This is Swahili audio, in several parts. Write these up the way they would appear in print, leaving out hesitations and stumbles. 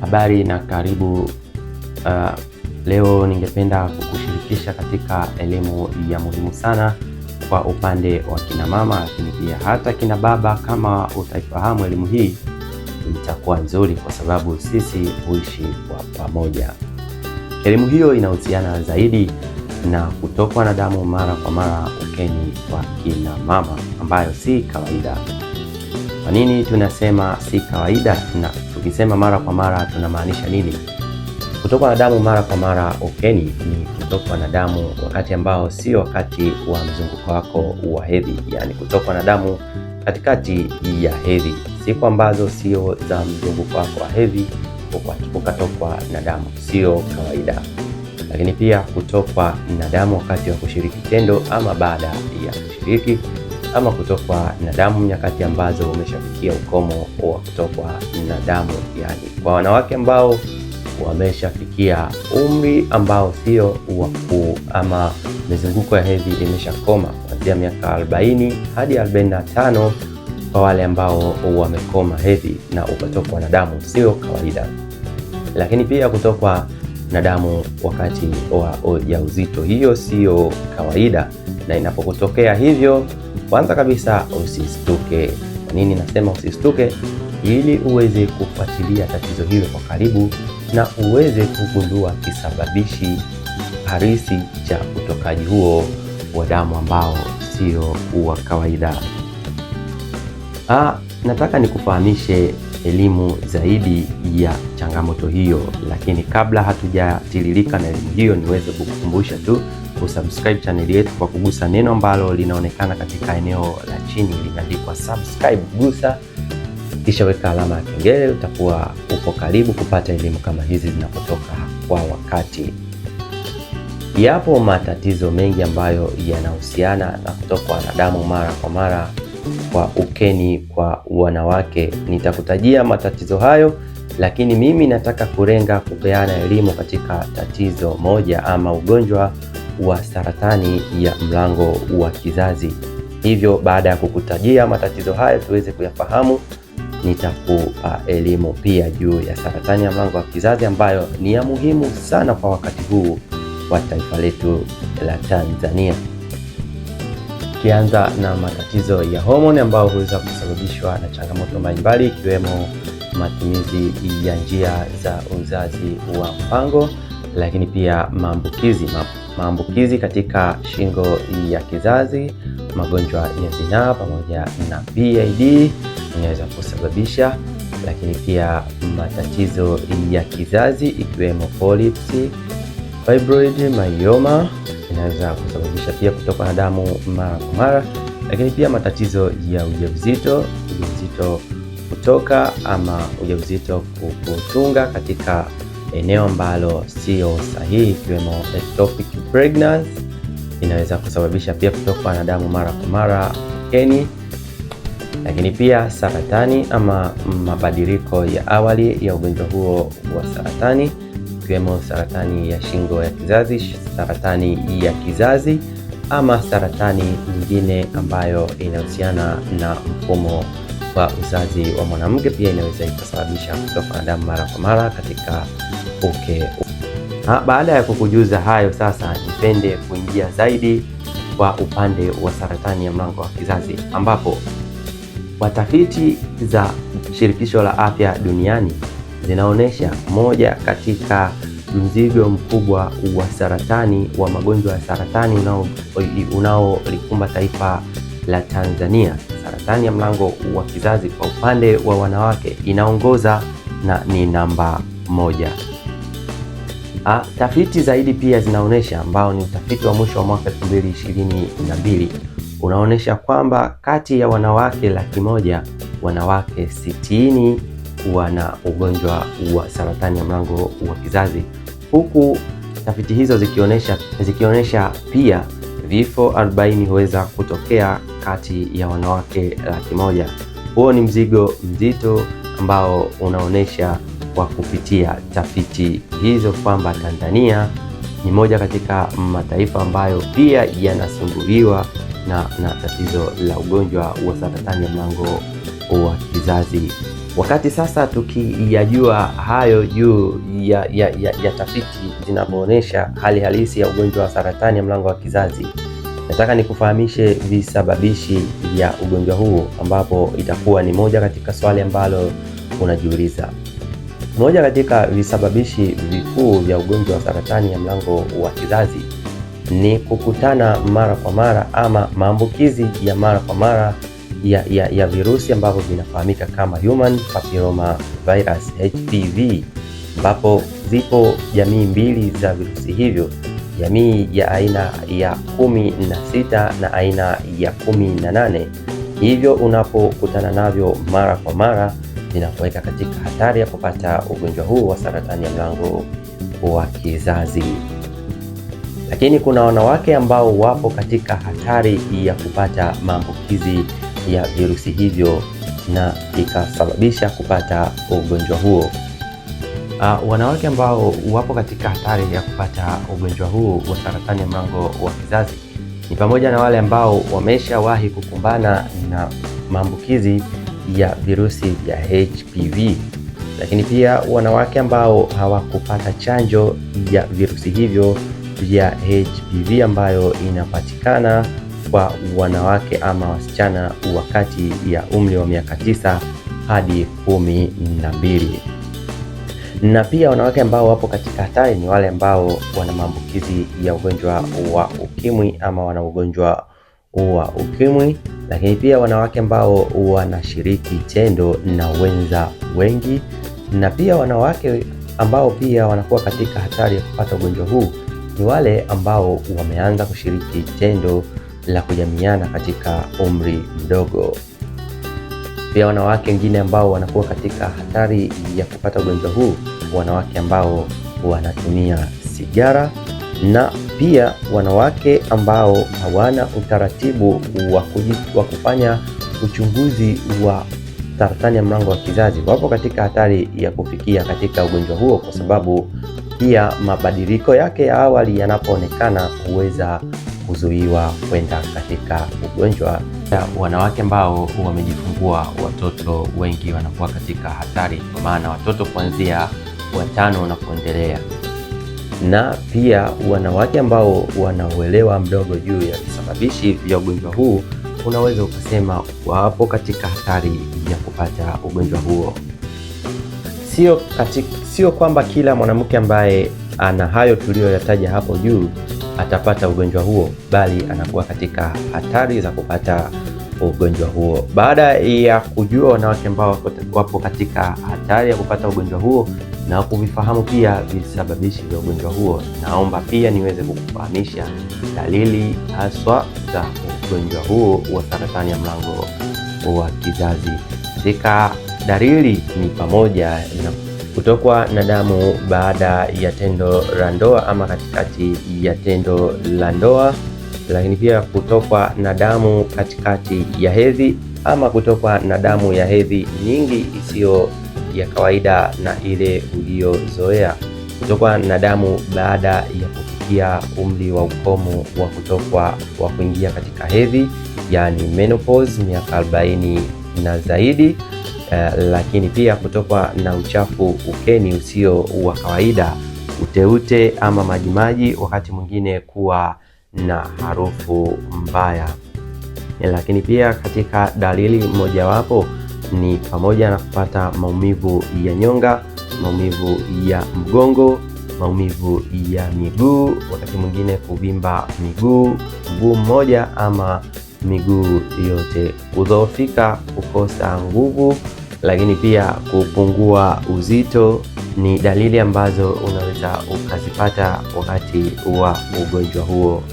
Habari na karibu. Leo ningependa kukushirikisha katika elimu ya muhimu sana kwa upande wa kina mama, lakini pia hata kina baba. Kama utaifahamu elimu hii itakuwa nzuri, kwa sababu sisi huishi kwa pamoja. Elimu hiyo inahusiana zaidi na kutokwa na damu mara kwa mara ukeni kwa kina mama, ambayo si kawaida. Kwa nini tunasema si kawaida? Na tukisema mara kwa mara tunamaanisha nini? Kutokwa na damu mara kwa mara ukeni ni kutokwa na damu wakati ambao sio wakati wa mzunguko wako wa hedhi, yani kutokwa na damu katikati ya hedhi, siku ambazo sio za mzunguko wako wa hedhi ukatokwa na damu, sio kawaida. Lakini pia kutokwa na damu wakati wa kushiriki tendo ama baada ya kushiriki, ama kutokwa na damu nyakati ambazo umeshafikia ukomo wa kutokwa na damu, yani kwa wanawake ambao wameshafikia umri ambao sio wakuu ama mizunguko ya hedhi imeshakoma kuanzia miaka 40 hadi 45. Kwa wale ambao wamekoma hedhi na ukatokwa na damu sio kawaida. Lakini pia kutokwa na damu wakati wa ujauzito, hiyo sio kawaida, na inapokutokea hivyo, kwanza kabisa usistuke. Kwa nini nasema usistuke? Ili uweze kufuatilia tatizo hilo kwa karibu na uweze kugundua kisababishi halisi cha utokaji huo wa damu ambao sio wa kawaida. Nataka nikufahamishe elimu zaidi ya changamoto hiyo, lakini kabla hatujatiririka na elimu hiyo, niweze kukukumbusha tu kusubscribe channel yetu kwa kugusa neno ambalo linaonekana katika eneo la chini limeandikwa subscribe. Gusa kisha weka alama ya kengele, utakuwa upo karibu kupata elimu kama hizi zinapotoka kwa wakati. Yapo matatizo mengi ambayo yanahusiana na kutokwa na damu mara kwa mara kwa ukeni kwa wanawake. Nitakutajia matatizo hayo, lakini mimi nataka kulenga kupeana elimu katika tatizo moja ama ugonjwa wa saratani ya mlango wa kizazi. Hivyo baada ya kukutajia matatizo hayo tuweze kuyafahamu, nitakupa elimu pia juu ya saratani ya mlango wa kizazi ambayo ni ya muhimu sana kwa wakati huu wa taifa letu la Tanzania. Kianza na matatizo ya homoni ambayo huweza kusababishwa na changamoto mbalimbali, ikiwemo matumizi ya njia za uzazi wa mpango, lakini pia maambukizi katika shingo ya kizazi, magonjwa ya zinaa pamoja na PID inaweza kusababisha, lakini pia matatizo ya kizazi ikiwemo polyps, fibroid, myoma inaweza kusababisha pia kutokwa na damu mara kwa mara, lakini pia matatizo ya ujauzito kutoka ama ujauzito kutunga katika eneo ambalo sio sahihi, ikiwemo ectopic pregnancy inaweza kusababisha pia kutokwa na damu mara kwa mara ukeni. Lakini pia saratani ama mabadiliko ya awali ya ugonjwa huo wa saratani, ikiwemo saratani ya shingo ya kizazi, saratani ya kizazi ama saratani nyingine ambayo inahusiana na mfumo wa uzazi wa mwanamke, pia inaweza ikasababisha kutoka na damu mara kwa mara katika uke. Baada ya kukujuza hayo, sasa nipende kuingia zaidi kwa upande wa saratani ya mlango wa kizazi, ambapo watafiti za Shirikisho la Afya Duniani zinaonyesha moja katika mzigo mkubwa wa saratani wa magonjwa ya saratani unaolikumba taifa la Tanzania. Saratani ya mlango wa kizazi kwa upande wa wanawake inaongoza na ni namba 1. Tafiti zaidi pia zinaonyesha, ambao ni utafiti wa mwisho wa mwaka 2022 unaonyesha kwamba kati ya wanawake 100,000 wanawake 60 wana ugonjwa wa saratani ya mlango wa kizazi, huku tafiti hizo zikionyesha pia vifo 40 huweza kutokea kati ya wanawake 100,000. Huo ni mzigo mzito ambao unaonyesha kwa kupitia tafiti hizo kwamba Tanzania ni moja katika mataifa ambayo pia yanasumbuliwa na tatizo la ugonjwa wa saratani ya mlango wa kizazi. Wakati sasa tukiyajua hayo juu ya tafiti zinavyoonyesha hali halisi ya ugonjwa wa saratani ya mlango wa kizazi, nataka nikufahamishe visababishi vya ugonjwa huu, ambapo itakuwa ni moja katika swali ambalo unajiuliza. Moja katika visababishi vikuu vya ugonjwa wa saratani ya mlango wa kizazi ni kukutana mara kwa mara ama maambukizi ya mara kwa mara ya virusi ambavyo vinafahamika kama Human Papilloma Virus HPV, ambapo zipo jamii mbili za virusi hivyo, jamii ya aina ya 16 na aina ya 18. Hivyo unapokutana navyo mara kwa mara vinakuweka katika hatari ya kupata ugonjwa huu wa saratani ya mlango wa kizazi. Lakini kuna wanawake ambao wapo katika hatari ya kupata maambukizi ya virusi hivyo na ikasababisha kupata ugonjwa huo. Wanawake ambao wapo katika hatari ya kupata ugonjwa huu wa saratani ya mlango wa kizazi ni pamoja na wale ambao wameshawahi kukumbana na maambukizi ya virusi vya HPV, lakini pia wanawake ambao hawakupata chanjo ya virusi hivyo vya HPV ambayo inapatikana kwa wanawake ama wasichana wakati ya umri wa miaka 9 hadi 12. Na pia wanawake ambao wapo katika hatari ni wale ambao wana maambukizi ya ugonjwa wa ukimwi ama wana ugonjwa wa ukimwi, lakini pia wanawake ambao wanashiriki tendo na wenza wengi, na pia wanawake ambao pia wanakuwa katika hatari ya kupata ugonjwa huu ni wale ambao wameanza kushiriki tendo la kujamiana katika umri mdogo. Pia wanawake wengine ambao wanakuwa katika hatari ya kupata ugonjwa huu, wanawake ambao wanatumia sigara, na pia wanawake ambao hawana utaratibu wa kufanya uchunguzi wa saratani ya mlango wa kizazi wapo katika hatari ya kufikia katika ugonjwa huo, kwa sababu pia mabadiliko yake ya awali yanapoonekana huweza kuzuiwa kwenda katika ugonjwa. Wanawake ambao wamejifungua watoto wengi wanakuwa katika hatari, kwa maana watoto kuanzia 5 na kuendelea. Na pia wanawake ambao wana uelewa mdogo juu ya visababishi vya ugonjwa huu, unaweza ukasema wapo katika hatari ya kupata ugonjwa huo. Sio kwamba kila mwanamke ambaye ana hayo tuliyoyataja hapo juu atapata ugonjwa huo, bali anakuwa katika hatari za kupata ugonjwa huo. Baada ya kujua wanawake ambao wapo katika hatari ya kupata ugonjwa huo na kuvifahamu pia visababishi vya ugonjwa huo, naomba pia niweze kukufahamisha dalili haswa za ugonjwa huo wa saratani ya mlango wa kizazi. Katika dalili ni pamoja na kutokwa na damu baada ya tendo la ndoa ama katikati ya tendo la ndoa, lakini pia kutokwa na damu katikati ya hedhi ama kutokwa na damu ya hedhi nyingi isiyo ya kawaida na ile uliyozoea, kutokwa na damu baada ya kufikia umri wa ukomo wa kutokwa wa kuingia katika hedhi, yani menopause, miaka 40 na zaidi. Lakini pia kutokwa na uchafu ukeni usio wa kawaida, uteute ama majimaji, wakati mwingine kuwa na harufu mbaya. Lakini pia katika dalili mojawapo ni pamoja na kupata maumivu ya nyonga, maumivu ya mgongo, maumivu ya miguu, wakati mwingine kuvimba mguu mmoja ama miguu yote, kudhoofika, kukosa nguvu, lakini pia kupungua uzito ni dalili ambazo unaweza ukazipata wakati wa ugonjwa huo.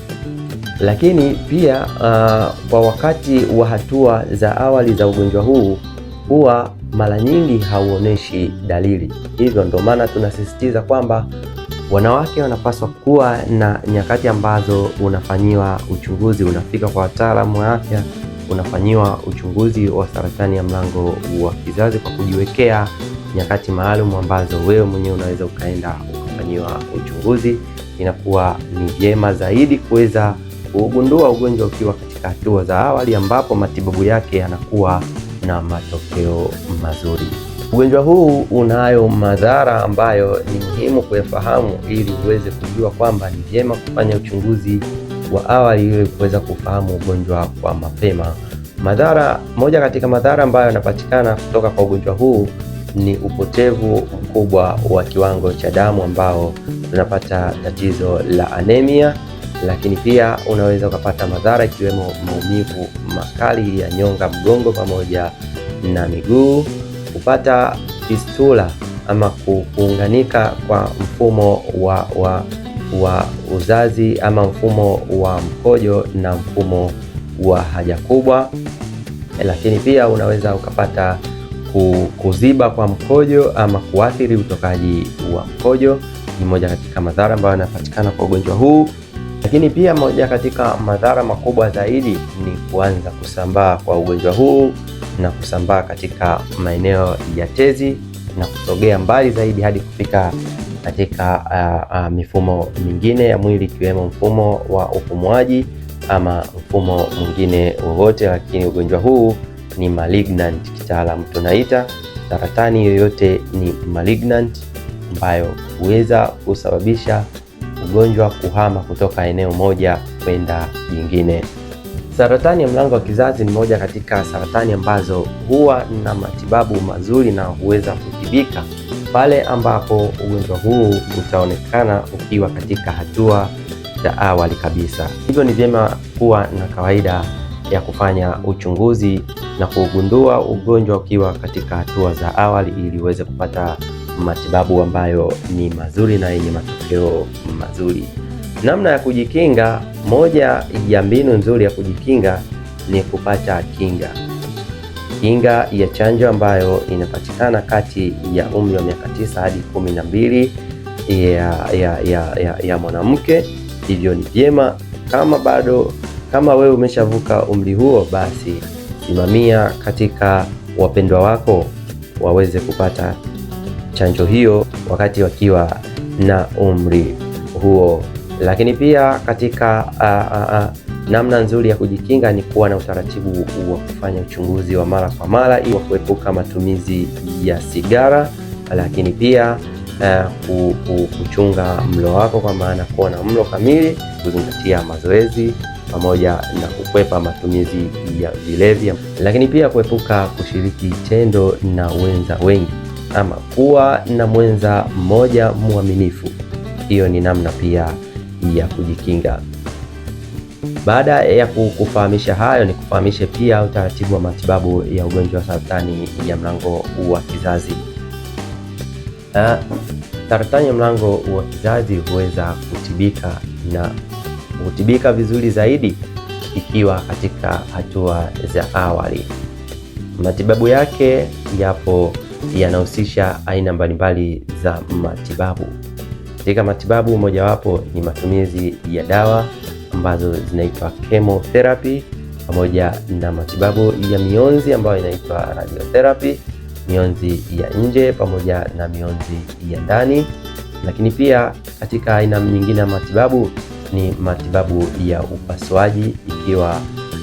Lakini pia kwa wakati wa hatua za awali za ugonjwa huu huwa mara nyingi hauoneshi dalili. Hivyo ndio maana tunasisitiza kwamba wanawake wanapaswa kuwa na nyakati ambazo unafanyiwa uchunguzi, unafika kwa wataalamu wa afya, unafanyiwa uchunguzi wa saratani ya mlango wa kizazi kwa kujiwekea nyakati maalum ambazo wewe mwenyewe unaweza ukaenda ukafanyiwa uchunguzi. Inakuwa ni vyema zaidi kuweza kugundua ugonjwa ukiwa katika hatua za awali, ambapo matibabu yake yanakuwa na matokeo mazuri. Ugonjwa huu unayo madhara ambayo ni muhimu kuyafahamu ili uweze kujua kwamba ni vyema kufanya uchunguzi wa awali ili kuweza kufahamu ugonjwa kwa mapema. Moja katika madhara ambayo yanapatikana kutoka kwa ugonjwa huu ni upotevu mkubwa wa kiwango cha damu, ambao tunapata tatizo la anemia, lakini pia unaweza ukapata madhara ikiwemo maumivu makali ya nyonga, mgongo pamoja na miguu, kupata fistula ama kuunganika kwa mfumo wa uzazi ama mfumo wa mkojo na mfumo wa haja kubwa, lakini pia unaweza ukapata kuziba kwa mkojo ama kuathiri utokaji wa mkojo. Ni moja katika madhara ambayo yanapatikana kwa ugonjwa huu. Lakini pia moja katika madhara makubwa zaidi ni kuanza kusambaa kwa ugonjwa huu na kusambaa katika maeneo ya tezi na kusogea mbali zaidi hadi kufika katika mifumo mingine ya mwili ikiwemo mfumo wa upumuaji ama mfumo mwingine wowote. Lakini ugonjwa huu ni malignant, kitaalamu tunaita saratani yoyote ni malignant, ambayo huweza kusababisha ugonjwa kuhama kutoka eneo moja kwenda jingine. Saratani ya mlango wa kizazi ni moja katika saratani ambazo huwa na matibabu mazuri na huweza kutibika pale ambapo ugonjwa huu utaonekana ukiwa katika hatua za awali kabisa. Hivyo ni vyema kuwa na kawaida ya kufanya uchunguzi na kugundua ugonjwa ukiwa katika hatua za awali ili uweze kupata matibabu ambayo ni mazuri na yenye matokeo mazuri. Namna ya kujikinga, moja ya mbinu nzuri ya kujikinga ni kupata kinga ya chanjo ambayo inapatikana kati ya umri wa miaka 9 hadi 12 ya mwanamke. Hivyo ni vyema kama wewe umeshavuka umri huo, basi simamia katika wapendwa wako waweze kupata chanjo hiyo wakati wakiwa na umri huo. Lakini pia katika namna nzuri ya kujikinga ni kuwa na utaratibu wa kufanya uchunguzi wa mara kwa mara ili kuepuka matumizi ya sigara, lakini pia kuchunga mlo wako, kwa maana kuwa na mlo kamili, kuzingatia mazoezi pamoja na kukwepa matumizi ya vilevi, lakini pia kuepuka kushiriki tendo na wenza wengi ama kuwa na mwenza mmoja mwaminifu. Hiyo ni namna pia ya kujikinga. Baada ya kufahamisha hayo, ni kufahamishe pia utaratibu wa matibabu ya ugonjwa wa saratani ya mlango wa kizazi. Saratani ya mlango wa kizazi huweza kutibika vizuri zaidi ikiwa katika hatua za awali. Matibabu yake yanahusisha aina mbalimbali za matibabu. Katika matibabu mojawapo ni matumizi ya dawa ambazo zinaitwa chemotherapy, pamoja na matibabu ya mionzi ambayo inaitwa radiotherapy, mionzi ya nje pamoja na mionzi ya ndani. Lakini pia katika aina nyingine ya matibabu ni matibabu ya upasuaji ikiwa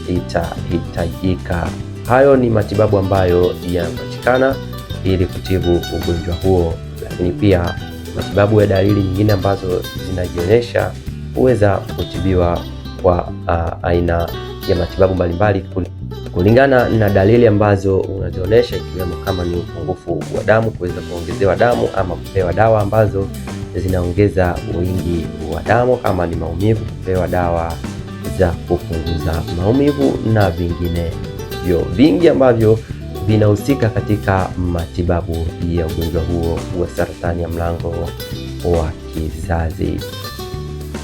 itahitajika. Hayo ni matibabu ambayo yanapatikana ili kutibu ugonjwa huo. Lakini pia matibabu ya dalili nyingine ambazo zinajionyesha huweza kutibiwa kwa aina ya matibabu mbalimbali kulingana na dalili ambazo unazionyesha, ikiwemo kama ni upungufu wa damu, kuweza kuongezewa damu ama kupewa dawa ambazo zinaongeza wingi wa damu, kama ni maumivu, kupewa dawa za kupunguza maumivu na vinginevyo vingi ambavyo vinahusika katika matibabu ya ugonjwa huo wa saratani ya mlango wa kizazi.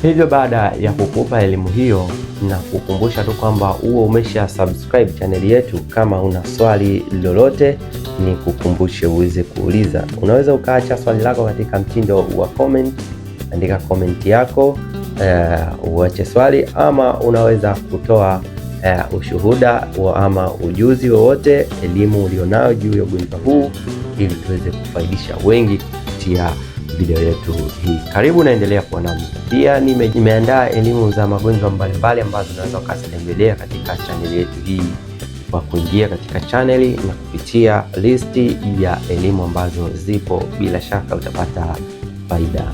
Hivyo baada ya kukupa elimu hiyo na kukumbusha tu kwamba uwe umesha subscribe channel yetu, kama una swali lolote ni kukumbushe uweze kuuliza. Unaweza ukaacha swali lako katika mtindo wa comment, andika comment yako, uache swali, ama unaweza kutoa ushuhuda ama ujuzi wowote, elimu ulionayo juu ya ugonjwa huu, ili tuweze kufaidisha wengi kupitia video yetu hii. Karibu, naendelea kuwa nami. Pia nimeandaa elimu za magonjwa mbalimbali ambazo unaweza ukazitembelea katika channel yetu hii kwa kuingia katika chaneli na kupitia listi ya elimu ambazo zipo. Bila shaka utapata faida.